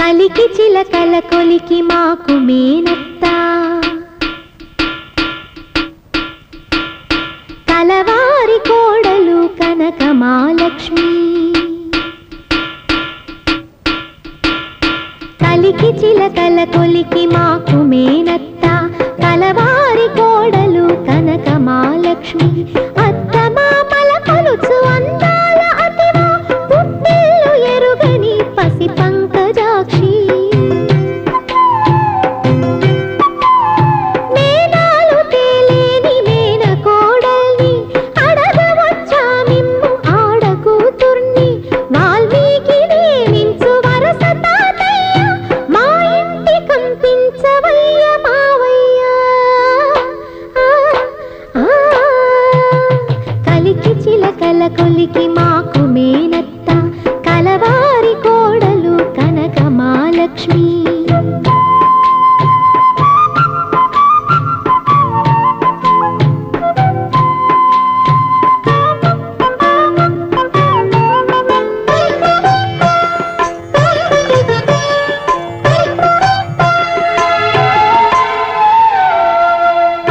కలికి చిలకల కొలికి మాకు మేనత్త కలవారి కోడలు కనక మహాలక్ష్మి కలికి చిలకల కొలికి మాకు మేనత్త కలవారి కోడలు కనక మహాలక్ష్మి అత్త మామల కొలుచు అందాల అతివా పుట్టిల్లు ఎరుగని పసి పంకజాక్షి మేనాలు తేలేని మేన కోడల్ని అడగవచ్చా మిమ్ము ఆడకూతుర్ని వాల్మీకి నియమించు వరస తాతయ్య మా ఇంటి కంపించవయ్య మావయ్య కలికి చిలకల కొలికి మాకు మేనత్త కలవారి కోడలు కనక మహాలక్ష్మి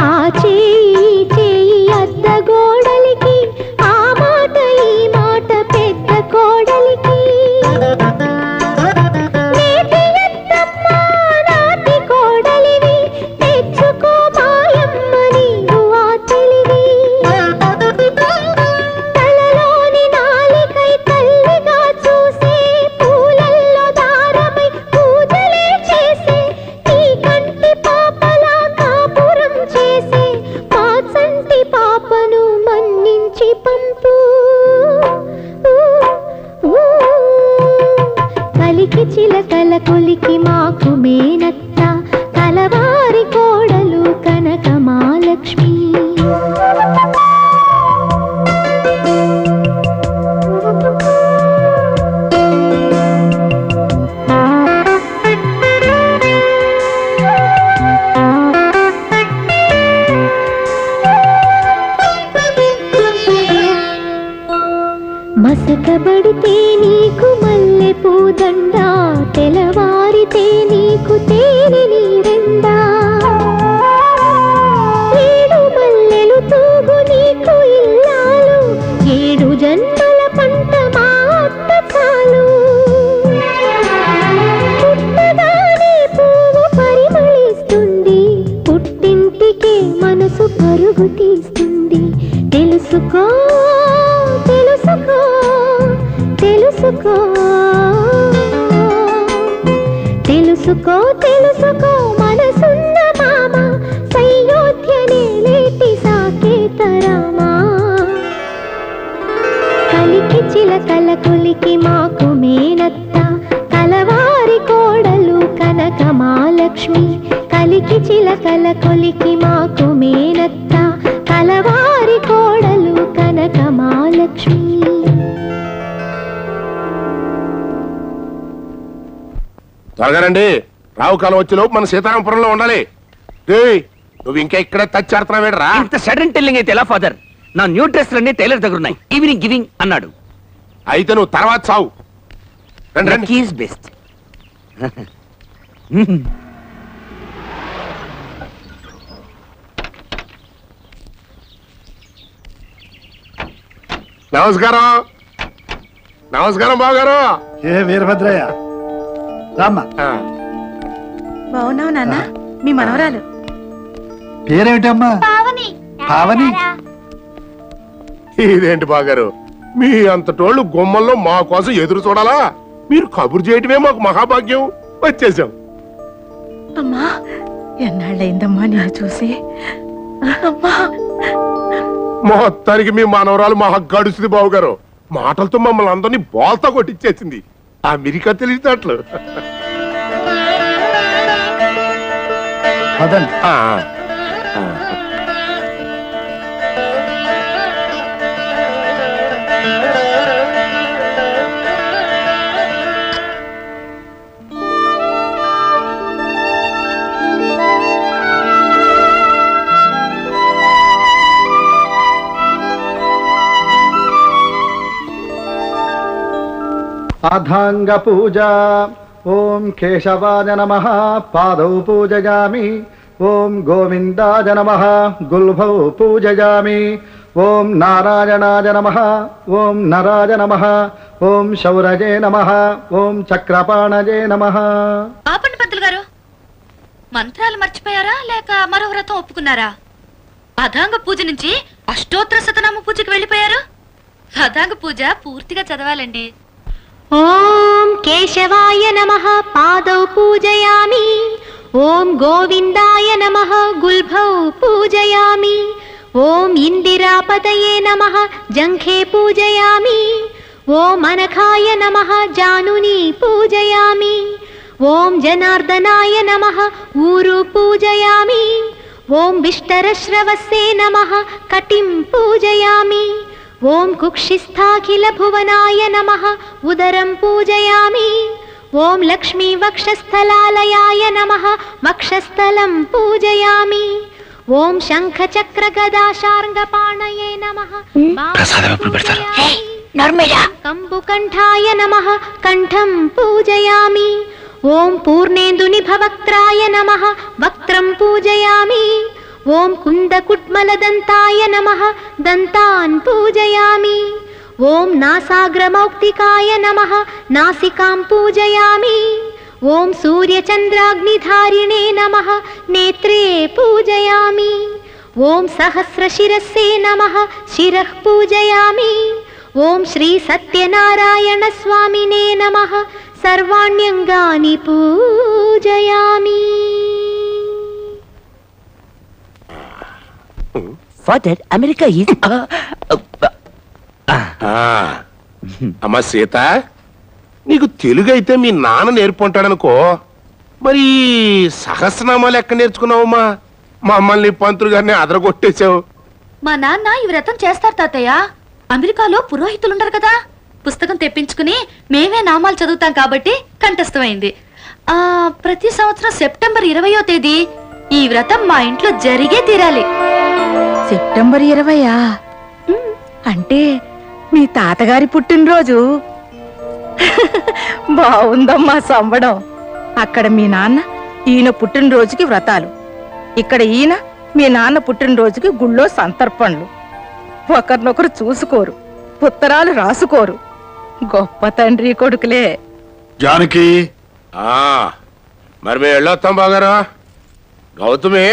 ఆ చేయి చేయి అత్త గోడలికి ఆ మాట ఈ మాట పెద్ద కోడలికి నేటి అత్తమ్మ నాటి కోడలివి తెచ్చుకో మాయమ్మ నీవు ఆ తెలివి తలలోని నాలికై తల్లిగా చూసే పూలల్లో దారమై పూజలే చేసే నీ కంటి పాపలా కాపురం చేసే మా సంటి పాపను మన్నించి పంపు కలికి చిలకల కొలికి మాకు మేనత్త కలవారి కోడలు కనక మహాలక్ష్మి మసకబడితే నీకు మల్లె పూదండ తెలవారితే నీకు తేనె నీరెండా ఏడు మల్లెలు తూగు నీకు ఇల్లాలు ఏడు జన్మల పంట మా అత్త చాలు పుట్టగానే పువ్వు పరిమళిస్తుంది పుట్టింటికే మనసు పరుగు తీస్తుంది తెలుసుకో తెలుసుకో తెలుసుకో తెలుసుకో తెలుసుకో మనసున్న మామ సయోధ్యనే లేటి సాకేతరామా కలికి చిలకల కొలికి మాకు మేనత్త కలవారి కోడలు కనక మహాలక్ష్మి కలికి చిలకల కొలికి మాకు మేనత్త కలవారి కోడలు కనక మహాలక్ష్మి త్వరగానండి రావు కాలం వచ్చేలోపు మన సీతారామపురంలో ఉండాలి నువ్వు ఇంకా ఇక్కడ తచ్చాడుతున్నావేడ్రా ఇంత సడన్ టెల్లింగ్ అయితే ఎలా ఫాదర్ నా న్యూ డ్రెస్ లన్నీ టైలర్ దగ్గర ఉన్నాయి ఈవినింగ్ గివింగ్ అన్నాడు అయితే నువ్వు తర్వాత చావు రండి రండి ఈజ్ బెస్ట్ నమస్కారం నమస్కారం బావగారు ఏ వీరభద్రయ్య రామ్మా బాగున్నావు నాన్న మీ మనవరాలు పేరేమిటమ్మా పావని ఇదేంటి బాగారు మీ అంతటోళ్ళు గుమ్మల్లో మా కోసం ఎదురు చూడాలా మీరు కబురు చేయటమే మాకు మహాభాగ్యం వచ్చేసాం అమ్మా ఎన్నాళ్ళైందమ్మా నేను చూసి అమ్మా మొత్తానికి మీ మనవరాలు మహా గడుస్తుంది బావగారు మాటలతో మమ్మల్ని అందరినీ బోల్తా కొట్టించేసింది అమెరికా తెలిసినట్లు పదండి అథాంగ పూజ ఓం కేశవాయ నమః పాదౌ పూజయామి. ఓం గోవిందాయ నమః గుల్భౌ పూజయామి. ఓం నారాయణాయ నమః ఓం నరాయ నమః ఓం శౌరజే నమః ఓం చక్రపాణజే నమః. ఆపండి పంతులు గారు, మంత్రాలు మర్చిపోయారా లేక మరో వ్రతం ఒప్పుకున్నారా? అధాంగ పూజ నుంచి అష్టోత్తర శతనామ పూజకి వెళ్ళిపోయారు. అధాంగ పూజ పూర్తిగా చదవాలండి. ఓం కేశవాయ నమః పాదౌ పూజయామి. ఓం గోవిందాయ నమః గుల్భౌ పూజయామి. ఓం ఇందిరాపతయే నమః జంఘే పూజయామి. ఓం అనఘాయ నమః జానుని పూజయామి. ఓం జనార్దనాయ నమః ఊరు పూజయామి. ఓం విష్టరశ్రవస్సే నమః కటిం పూజయామి. ఓం కుక్షిస్థాఖిల భువనాయ నమః ఉదరం పూజయామి. ఓం లక్ష్మీ వక్షస్థలాలయాయ నమః వక్షస్థలం పూజయామి. ఓం శంఖ చక్ర గదాశార్ంగపాణయే నమః కంబుకంఠాయ నమః కంఠం పూజయామి. ఓం పూర్ణేందుని భవక్త్రాయ నమః వక్త్రం పూజయామి. ఓం కుందకుట్మలదంతాయ నమః దంతాన్ పూజయామి. ఓం నాసాగ్రమౌక్తికాయ నమః నాసికాం పూజయామి. ఓం సూర్యచంద్రాగ్నిధారిణే నమః నేత్రే పూజయామి. ఓం సహస్రశిరస్సే నమః శిరః పూజయామి. ఓం శ్రీ సత్యనారాయణ స్వామినే నమః సర్వాణ్యంగాని పూజయామి. ఫాదర్ అమెరికా ఈజ్ అమ్మా సీత, నీకు తెలుగు అయితే మీ నాన్న నేర్పుంటాడనుకో, మరి సహస్రనామాలు ఎక్కడ నేర్చుకున్నావమ్మా? మమ్మల్ని పంతులు గారిని అదరగొట్టేశావు. మా నాన్న ఈ వ్రతం చేస్తారు తాతయ్య. అమెరికాలో పురోహితులుంటారు కదా, పుస్తకం తెప్పించుకుని మేమే నామాలు చదువుతాం కాబట్టి కంఠస్థమైంది. ప్రతి సంవత్సరం సెప్టెంబర్ 20వ తేదీ ఈ వ్రతం మా ఇంట్లో జరిగే తీరాలి. సెప్టెంబర్ 20 అంటే మీ తాతగారి పుట్టినరోజు. బాగుందమ్మా సంబడం. అక్కడ మీ నాన్న ఈయన పుట్టినరోజుకి వ్రతాలు, ఇక్కడ ఈయన మీ నాన్న పుట్టినరోజుకి గుళ్ళో సంతర్పణలు. ఒకరినొకరు చూసుకోరు, ఉత్తరాలు రాసుకోరు. గొప్ప తండ్రి కొడుకులే. జానకి, మరి మేము వెళ్ళొస్తాం బాగారా. గౌతమి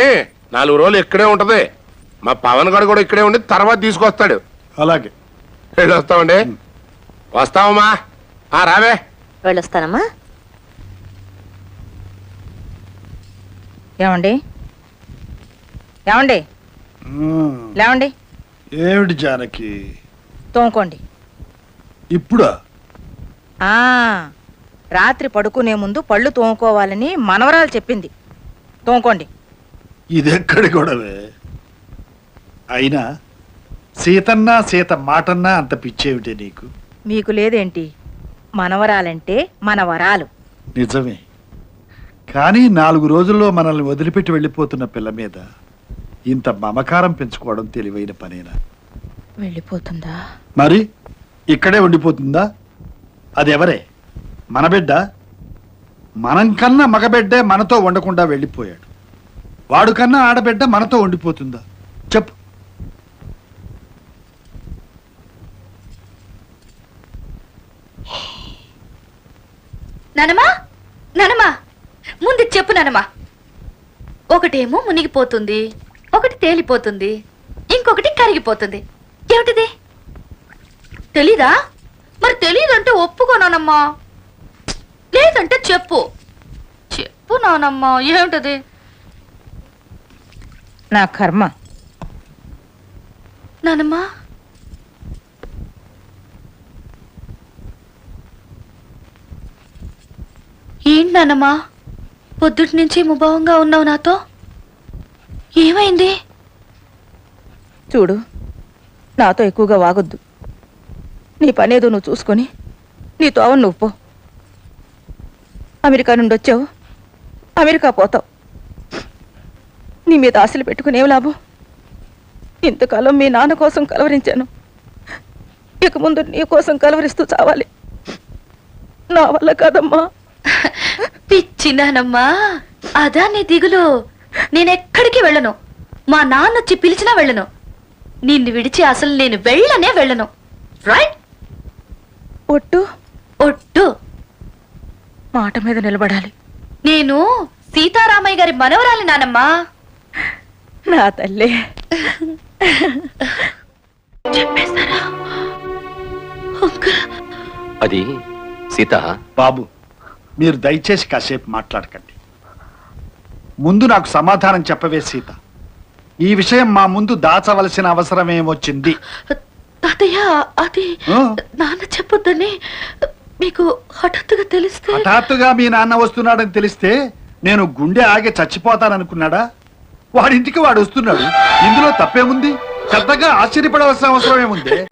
4 రోజులు ఇక్కడే ఉంటది. మా పవన్ గారు కూడా ఇక్కడే ఉండి తర్వాత తీసుకొస్తాడు. అలాగే వెళ్ళొస్తామండి. వస్తామమ్మా. రావే. వెళ్ళొస్తానమ్మా. ఏమండి ఏమండి లేవండి. ఏమిటి జానకి తోముకోండి. ఇప్పుడా? రాత్రి పడుకునే ముందు పళ్ళు తోముకోవాలని మనవరాలు చెప్పింది. తోముకోండి. ఇదెక్కడి గొడవే? అయినా సీతన్నా సీత మాటన్నా అంత పిచ్చేమిటే నీకు? మీకు లేదేంటి? మనవరాలంటే మన వరాలు. నిజమే, కానీ 4 రోజుల్లో మనల్ని వదిలిపెట్టి వెళ్ళిపోతున్న పిల్ల మీద ఇంత మమకారం పెంచుకోవడం తెలివైన పనేనా? వెళ్ళిపోతుందా? మరి ఇక్కడే ఉండిపోతుందా? అది ఎవరే? మన బిడ్డ. మనం కన్నా మగబిడ్డే మనతో ఉండకుండా వెళ్ళిపోయాడు. వాడు కన్నా ఆడబిడ్డ మనతో ఉండిపోతుందా చెప్పు? నానమ్మా, నానమ్మా, ముందు చెప్పు నానమ్మా. ఒకటేమో మునిగిపోతుంది, ఒకటి తేలిపోతుంది, ఇంకొకటి కరిగిపోతుంది. ఏమిటిది? తెలీదా? మరి తెలీదంటే ఒప్పుకోనానమ్మా. లేదంటే చెప్పు. చెప్పు నానమ్మా, ఏమిటది? నా కర్మ. నానమ్మా, ఏంటి నానమ్మా పొద్దుటి నుంచి ముభావంగా ఉన్నావు నాతో? ఏమైంది? చూడు, నాతో ఎక్కువగా వాగొద్దు. నీ పనేదో నువ్వు చూసుకొని నీ తోవ నువ్వు పో. అమెరికా నుండి వచ్చావు, అమెరికా పోతావు. నీ మీద ఆశలు పెట్టుకునేవి లాభం? ఇంతకాలం మీ నాన్న కోసం కలవరించాను, ఇక ముందు నీ కోసం కలవరిస్తూ చావాలి. నా వల్ల కాదమ్మా. చిన్నానమ్మా అదా నీ దిగులు. నేనెక్కడికి వెళ్ళను. మా నాన్న వచ్చి పిలిచినా వెళ్ళను. నిన్ను విడిచి అసలు నేను వెళ్ళను. రైట్? ఒట్టు ఒట్టు. మాట మీద నిలబడాలి. నేను సీతారామయ్య గారి మనవరాలి నానమ్మా. నా తల్లి. చెప్పేస్తారా అంకుల్? అది సీత. బాబు మీరు దయచేసి కాసేపు మాట్లాడకండి. ముందు నాకు సమాధానం చెప్పవే సీత. ఈ విషయం మా ముందు దాచవలసిన అవసరం ఏమొచ్చింది? తాతయ్య అది ఆ? నాన్న చెప్పొద్దని మీకు హఠాత్తుగా తెలిస్తే. హఠాత్తుగా మీ నాన్న వస్తున్నాడని తెలిస్తే నేను గుండె ఆగి చచ్చిపోతాననుకున్నాడా? వాడింటికి వాడు వస్తున్నాడు, ఇందులో తప్పేముంది? పెద్దగా ఆశ్చర్యపడవలసిన అవసరం ఏముంది?